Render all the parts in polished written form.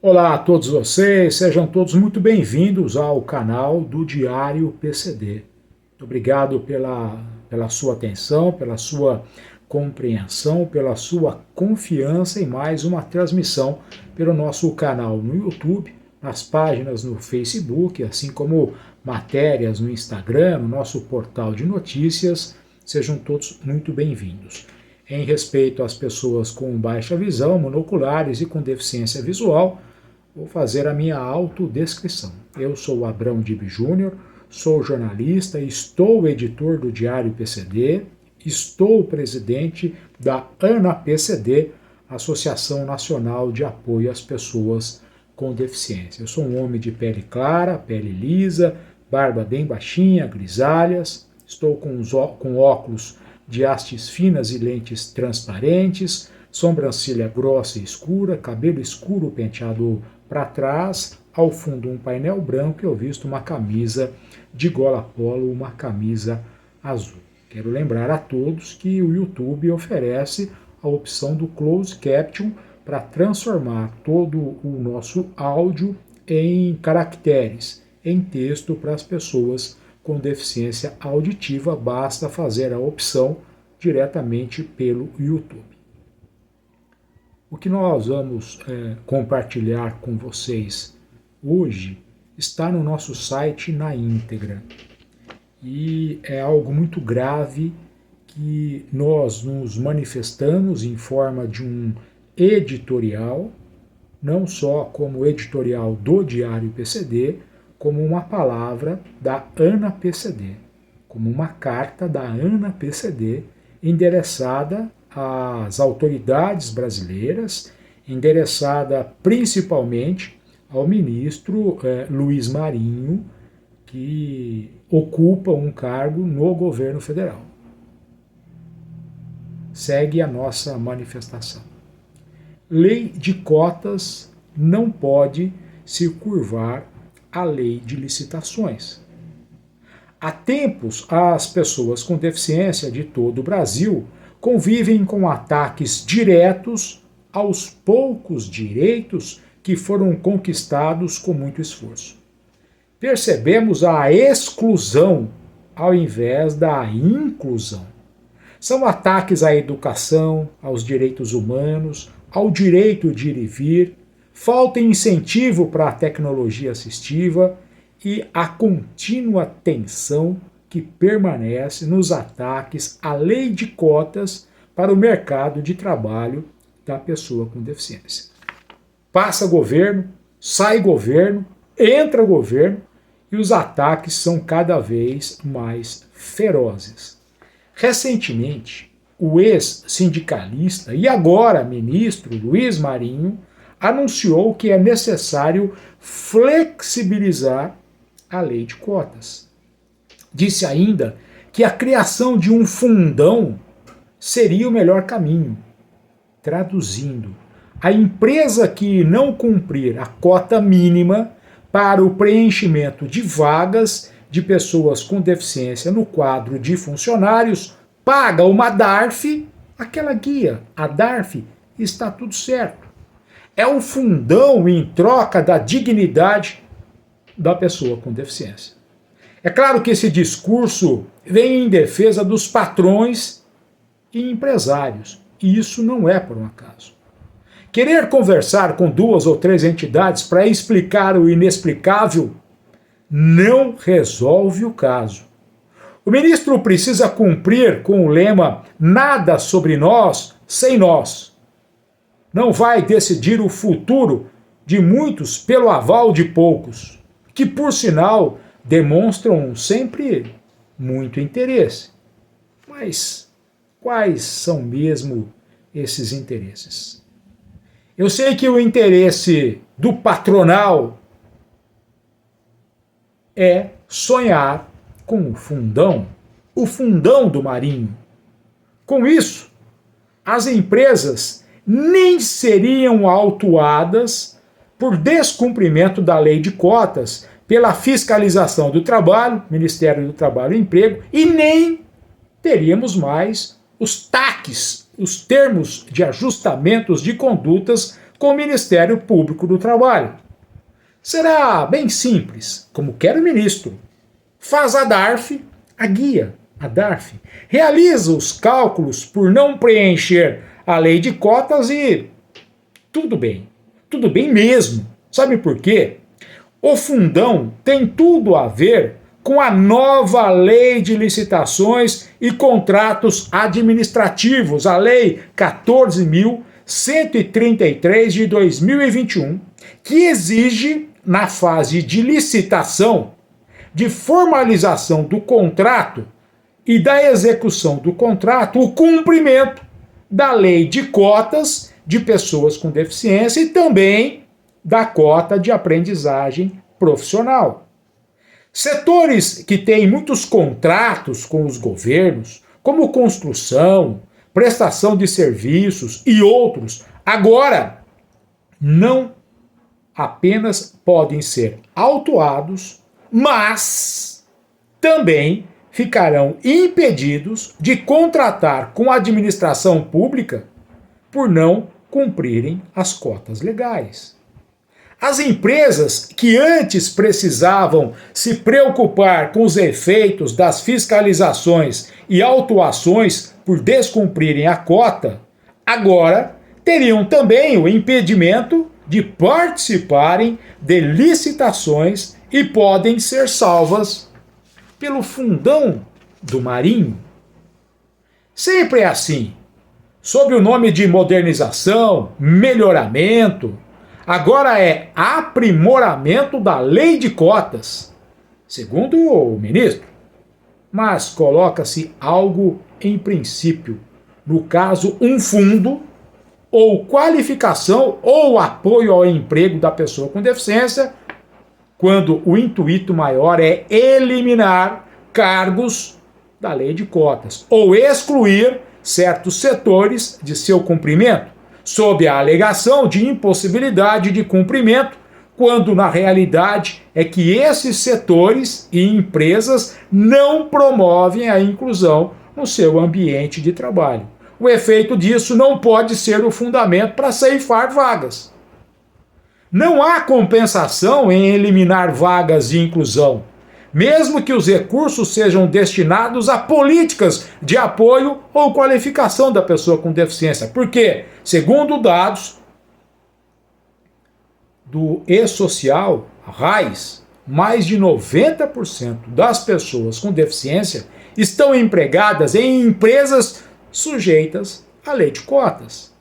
Olá a todos vocês, sejam todos muito bem-vindos ao canal do Diário PCD. Muito obrigado pela sua atenção, pela sua compreensão, pela sua confiança em mais uma transmissão pelo nosso canal no YouTube, nas páginas no Facebook, assim como matérias no Instagram, no nosso portal de notícias. Sejam todos muito bem-vindos. Em respeito às pessoas com baixa visão, monoculares e com deficiência visual, vou fazer a minha autodescrição. Eu sou o Abrão Dib Júnior, sou jornalista, estou editor do Diário PCD, estou presidente da ANA-PCD, Associação Nacional de Apoio às Pessoas com Deficiência. Eu sou um homem de pele clara, pele lisa, barba bem baixinha, grisalhas, estou com óculos de hastes finas e lentes transparentes, sobrancelha grossa e escura, cabelo escuro penteado para trás, ao fundo um painel branco e eu visto uma camisa de gola polo, uma camisa azul. Quero lembrar a todos que o YouTube oferece a opção do Closed Caption para transformar todo o nosso áudio em caracteres, em texto para as pessoas com deficiência auditiva. Basta fazer a opção diretamente pelo YouTube. O que nós vamos compartilhar com vocês hoje está no nosso site na íntegra. E é algo muito grave que nós nos manifestamos em forma de um editorial, não só como editorial do Diário PCD, como uma palavra da ANA-PCD, como uma carta da ANA-PCD endereçada às autoridades brasileiras, endereçada principalmente ao ministro Luiz Marinho, que ocupa um cargo no governo federal. Segue a nossa manifestação. Lei de cotas não pode se curvar à lei de licitações. Há tempos, as pessoas com deficiência de todo o Brasil convivem com ataques diretos aos poucos direitos que foram conquistados com muito esforço. Percebemos a exclusão ao invés da inclusão. São ataques à educação, aos direitos humanos, ao direito de ir e vir, falta incentivo para a tecnologia assistiva e a contínua tensão que permanece nos ataques à lei de cotas para o mercado de trabalho da pessoa com deficiência. Passa governo, sai governo, entra governo e os ataques são cada vez mais ferozes. Recentemente, o ex-sindicalista e agora ministro Luiz Marinho anunciou que é necessário flexibilizar a lei de cotas. Disse ainda que a criação de um fundão seria o melhor caminho. Traduzindo, a empresa que não cumprir a cota mínima para o preenchimento de vagas de pessoas com deficiência no quadro de funcionários paga uma DARF, aquela guia, a DARF, está tudo certo. É um fundão em troca da dignidade da pessoa com deficiência. É claro que esse discurso vem em defesa dos patrões e empresários, e isso não é por um acaso. Querer conversar com 2 ou 3 entidades para explicar o inexplicável não resolve o caso. O ministro precisa cumprir com o lema "nada sobre nós sem nós". Não vai decidir o futuro de muitos pelo aval de poucos, que, por sinal, demonstram sempre muito interesse. Mas quais são mesmo esses interesses? Eu sei que o interesse do patronal é sonhar com o fundão do Marinho. Com isso, as empresas nem seriam autuadas por descumprimento da lei de cotas pela fiscalização do trabalho, Ministério do Trabalho e Emprego, e nem teríamos mais os TACs, os termos de ajustamentos de condutas com o Ministério Público do Trabalho. Será bem simples, como quer o ministro. Faz a DARF, a guia, a DARF, realiza os cálculos por não preencher a lei de cotas e tudo bem mesmo. Sabe por quê? O fundão tem tudo a ver com a nova lei de licitações e contratos administrativos, a lei 14.133 de 2021, que exige, na fase de licitação, de formalização do contrato e da execução do contrato, o cumprimento da lei de cotas de pessoas com deficiência e também da cota de aprendizagem profissional. Setores que têm muitos contratos com os governos, como construção, prestação de serviços e outros, agora não apenas podem ser autuados, mas também ficarão impedidos de contratar com a administração pública por não cumprirem as cotas legais. As empresas que antes precisavam se preocupar com os efeitos das fiscalizações e autuações por descumprirem a cota, agora teriam também o impedimento de participarem de licitações e podem ser salvas pelo fundão do Marinho. Sempre é assim, sob o nome de modernização, melhoramento. Agora é aprimoramento da lei de cotas, segundo o ministro. Mas coloca-se algo em princípio, no caso um fundo, ou qualificação ou apoio ao emprego da pessoa com deficiência, quando o intuito maior é eliminar cargos da lei de cotas, ou excluir certos setores de seu cumprimento, sob a alegação de impossibilidade de cumprimento, quando na realidade é que esses setores e empresas não promovem a inclusão no seu ambiente de trabalho. O efeito disso não pode ser o fundamento para ceifar vagas. Não há compensação em eliminar vagas de inclusão, mesmo que os recursos sejam destinados a políticas de apoio ou qualificação da pessoa com deficiência. Porque, segundo dados do E-Social, RAIS, mais de 90% das pessoas com deficiência estão empregadas em empresas sujeitas à lei de cotas.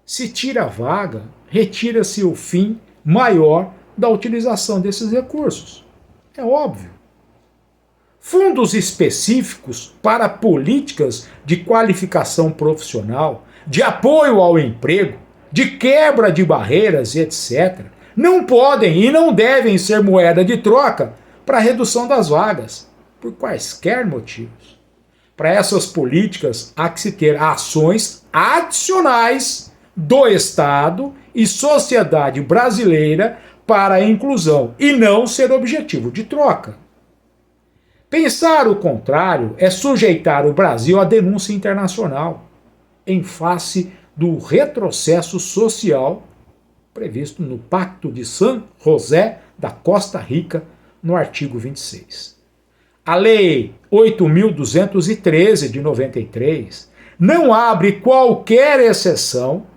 Se tira a vaga, retira-se o fim maior da utilização desses recursos. É óbvio. Fundos específicos para políticas de qualificação profissional, de apoio ao emprego, de quebra de barreiras, etc., não podem e não devem ser moeda de troca para a redução das vagas, por quaisquer motivos. Para essas políticas, há que se ter ações adicionais do Estado e sociedade brasileira para a inclusão e não ser objetivo de troca. Pensar o contrário é sujeitar o Brasil à denúncia internacional, em face do retrocesso social previsto no Pacto de San José da Costa Rica, no artigo 26. A Lei 8.213 de 93 não abre qualquer exceção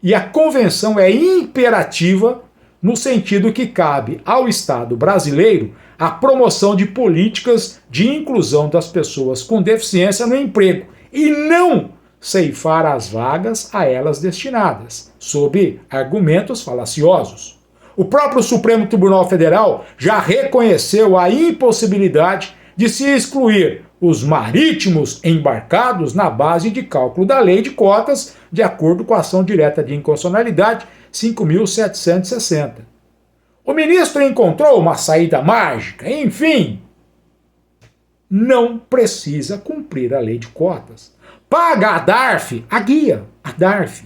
e a Convenção é imperativa no sentido que cabe ao Estado brasileiro a promoção de políticas de inclusão das pessoas com deficiência no emprego e não ceifar as vagas a elas destinadas, sob argumentos falaciosos. O próprio Supremo Tribunal Federal já reconheceu a impossibilidade de se excluir os marítimos embarcados na base de cálculo da lei de cotas, de acordo com a ação direta de inconstitucionalidade 5.760. O ministro encontrou uma saída mágica, enfim, não precisa cumprir a lei de cotas. Paga a DARF, a guia, a DARF.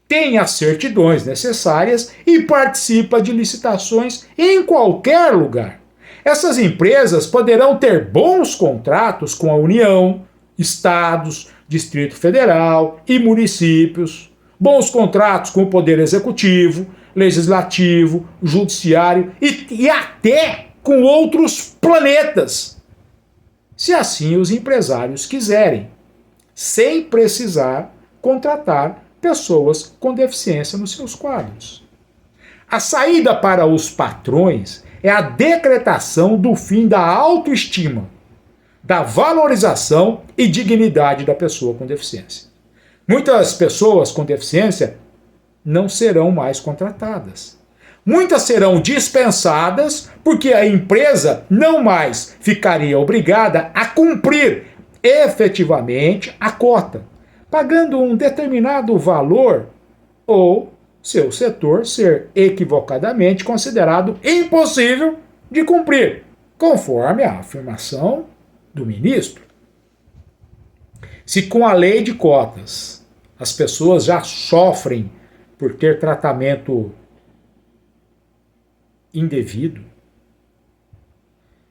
Tem as certidões necessárias e participa de licitações em qualquer lugar. Essas empresas poderão ter bons contratos com a União, estados, Distrito Federal e municípios, bons contratos com o Poder Executivo, Legislativo, Judiciário e até com outros planetas, se assim os empresários quiserem, sem precisar contratar pessoas com deficiência nos seus quadros. A saída para os patrões é a decretação do fim da autoestima, da valorização e dignidade da pessoa com deficiência. Muitas pessoas com deficiência não serão mais contratadas. Muitas serão dispensadas porque a empresa não mais ficaria obrigada a cumprir efetivamente a cota, pagando um determinado valor ou seu setor ser equivocadamente considerado impossível de cumprir, conforme a afirmação do ministro. Se com a lei de cotas as pessoas já sofrem por ter tratamento indevido,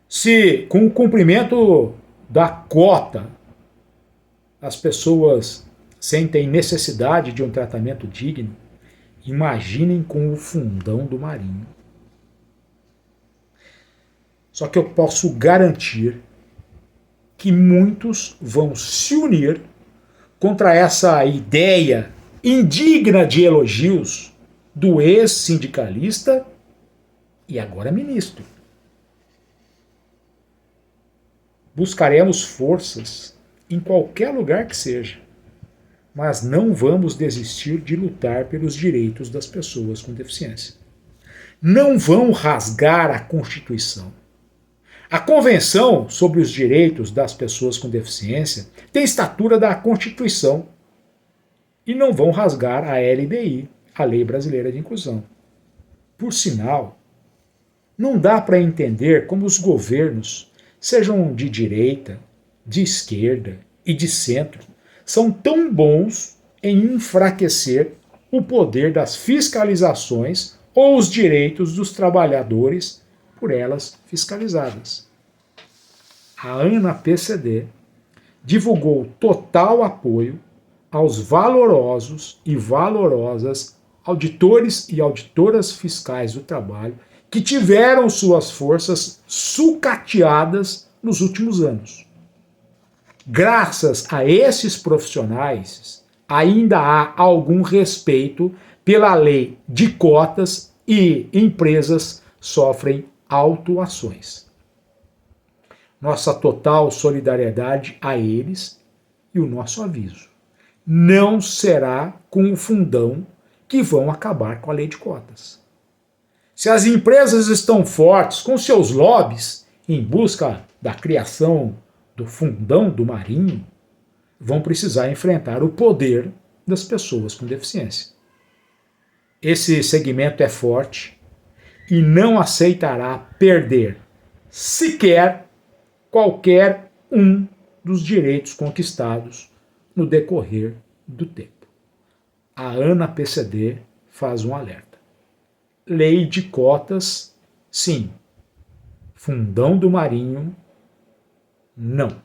se com o cumprimento da cota as pessoas sentem necessidade de um tratamento digno, imaginem com o fundão do Marinho. Só que eu posso garantir que muitos vão se unir contra essa ideia indigna de elogios do ex-sindicalista e agora ministro. Buscaremos forças em qualquer lugar que seja, mas não vamos desistir de lutar pelos direitos das pessoas com deficiência. Não vão rasgar a Constituição. A Convenção sobre os Direitos das Pessoas com Deficiência tem estatura da Constituição e não vão rasgar a LBI, a Lei Brasileira de Inclusão. Por sinal, não dá para entender como os governos, sejam de direita, de esquerda e de centro, são tão bons em enfraquecer o poder das fiscalizações ou os direitos dos trabalhadores por elas fiscalizadas. A ANA-PCD divulgou total apoio aos valorosos e valorosas auditores e auditoras fiscais do trabalho que tiveram suas forças sucateadas nos últimos anos. Graças a esses profissionais, ainda há algum respeito pela lei de cotas e empresas sofrem autuações. Nossa total solidariedade a eles e o nosso aviso. Não será com o fundão que vão acabar com a lei de cotas. Se as empresas estão fortes com seus lobbies em busca da criação do fundão do Marinho, vão precisar enfrentar o poder das pessoas com deficiência. Esse segmento é forte e não aceitará perder sequer qualquer um dos direitos conquistados no decorrer do tempo. A ANA-PCD faz um alerta. Lei de cotas, sim. Fundão do Marinho, não.